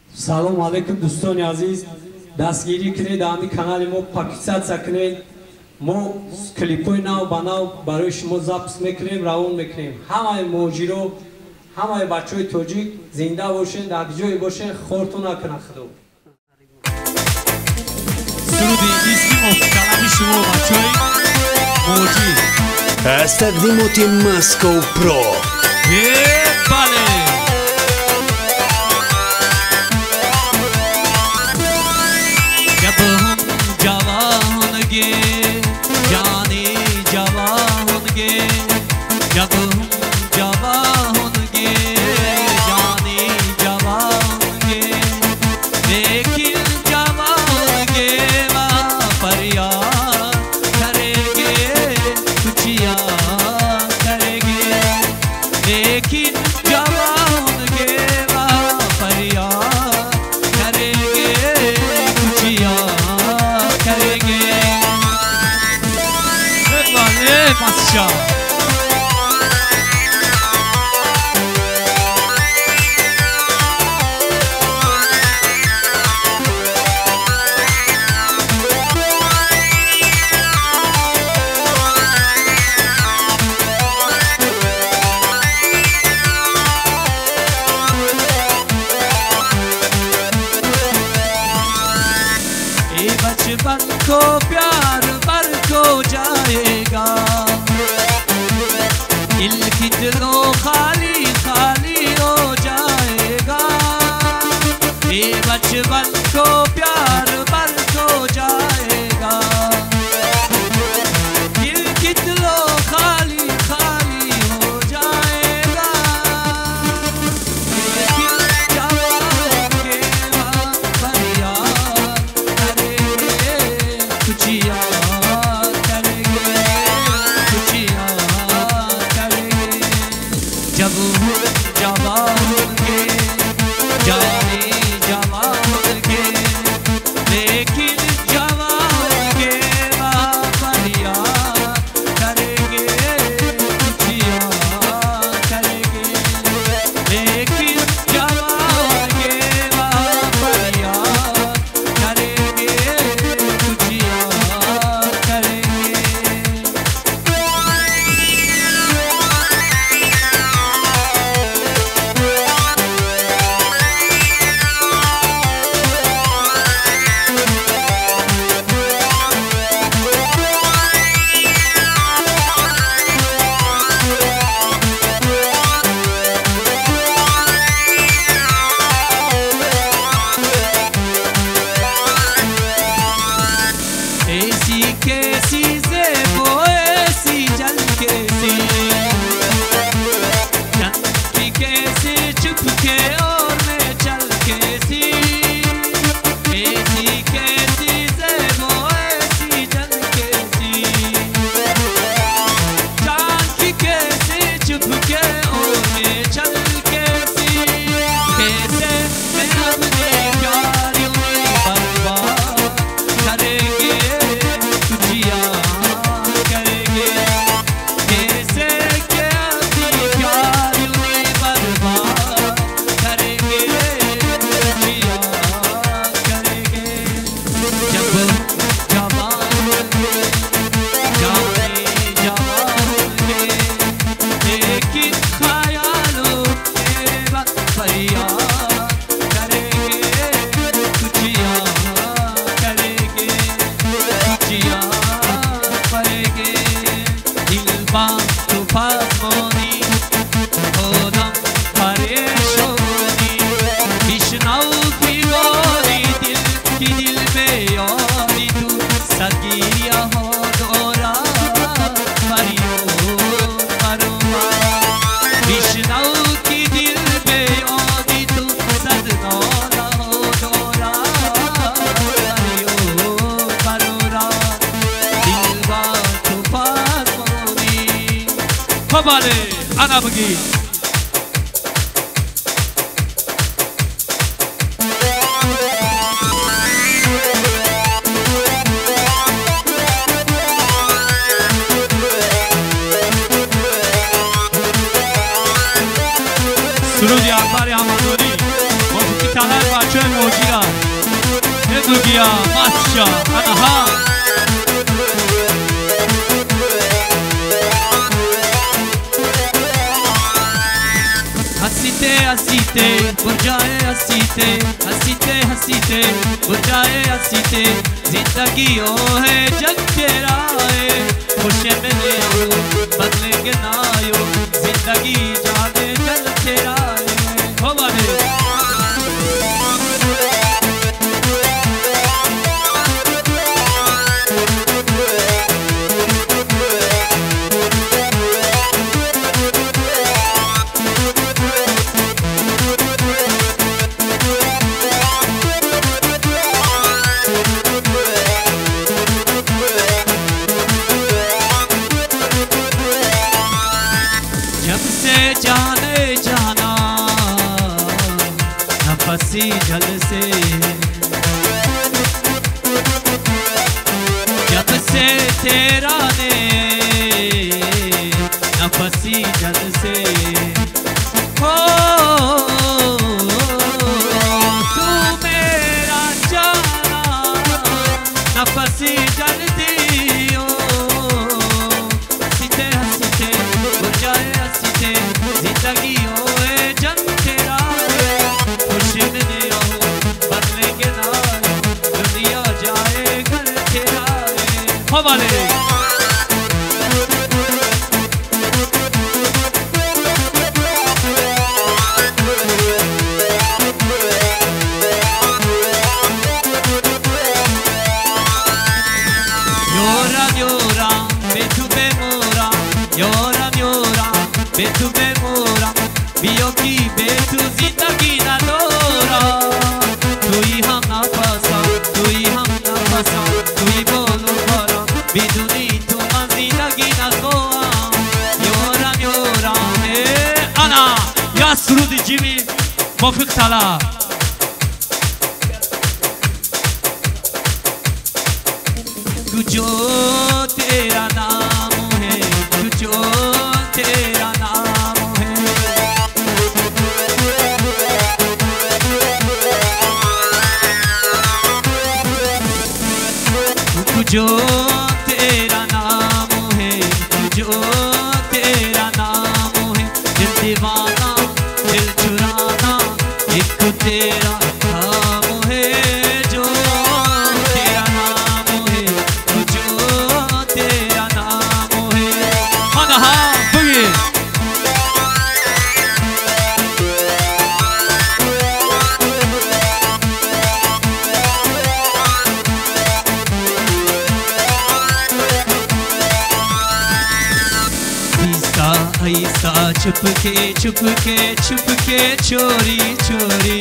салом алейкум дӯстони азиз, дастгирӣ кунед ҳами канали мо подписатсия кунед. мо клипҳои нав ба нав барои шумо запис мекунем, равон мекунем. ҳамаи муҳоҷиро, ҳамаи бачаҳои тоҷик зинда бошен, дар ҷое бошен, хортон накуна худо. суруди исмов калами шумо бачаҳои муҳоҷир аз тақдимоти Moscow Pro. бале जानी जवानगे जब जवानगे जानी जवानगे लेकिन जवानगे फरियाद करेंगे कुछ याद करेंगे लेकिन जवानगे फरियाद करेंगे कुछ याद करेंगे Pasha ये बचपन को प्यार पर खो जाएगा दिल की दिलों खाली खाली हो जाएगा ये बचपन को प्यार पर खो जाएगा दिल की दिलों खाली खाली हो जाएगा लेकिन जवान के फरियाद करेंगे कुछ याद करेंगे कुछ याद जब जवान के जाने जवान के लेकिन जवान के फरियाद करेंगे कुछ याद करेंगे लेकिन जवान के फरियाद करेंगे कुछ याद करेंगे ऐसी कैसी से वो ऐसी जल कैसी चंदी कैसे चुप के और मैं चल कैसी ऐसी कैसी से वो ऐसी जल कैसी चांदी कैसे चुप के और मैं चल कैसी कैसे मैं अपने प्यार में बर्बाद करेंगे कुछ याद करेंगे कैसे क्या प्यार में बर्बाद करेंगे कुछ याद करेंगे जब जवान जाने जवान लेकिन ख्यालों के वक्त फरियाद करेंगे कुछ याद करेंगे कुछ याद करेंगे दिल बांध तूफान मोनी ओदम परेशानी विष्णु की गोरी दिल की दिल में यारी तू सगिया हो दोरा मरियो मरुमा विष्णु की दिल में यारी तू सदना हो दोरा मरियो मरुरा दिल बांध तूफान मोनी खबाले अना बगी सुनो जी आसारे हमारी बहुत की Aja, Anaha. हंसीते हंसीते बुझाए हंसीते हंसीते हंसीते बुझाए हंसीते जिंदगी ओ है जग तेरा है खुश मिले हो बदलेंगे ना यो जिंदगी जाने जग तेरा है हो वाले जाने जाना नफसी जल से जब से तेरा ने नफसी जल से हो तू मेरा जाना नफसी जल दियो हंसीते हंसीते बुझाए हंसीते जिंदगी होए जग तेरा खुश मिले हो बदलेंगे ना दुनिया जाए घर तेरा हो वाले Llora, llora, betu bemora, llora, llora, betu bemora, bio ki betu zindagi na dora. Tu hi hum na fasa, tu hi hum na fasa, tu hi bolo bara, biduni tu man zindagi na koa. Llora, llora, ana, ya surudi Jimmy, Mofik Tala. जो तेरा नाम है जो तेरा नाम है जो तेरा नाम है जो तेरा नाम है दिल दीवाना दिल चुराना एक तेरा नाम है जो तेरा नाम है जो तेरा नाम है हाँ बुगी ऐसा छुपके छुपके छुपके चोरी चोरी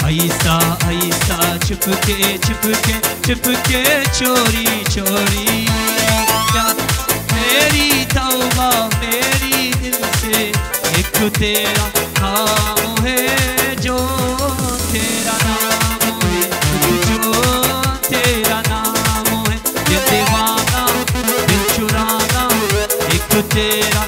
ऐसा ऐसा छुपके छुपके छुपके चोरी चोरी क्या मेरी तौबा मेरी दिल से एक तेरा नाम है जो तेरा नाम है जो तेरा नाम है ये दीवाना दिल चुराना एक तेरा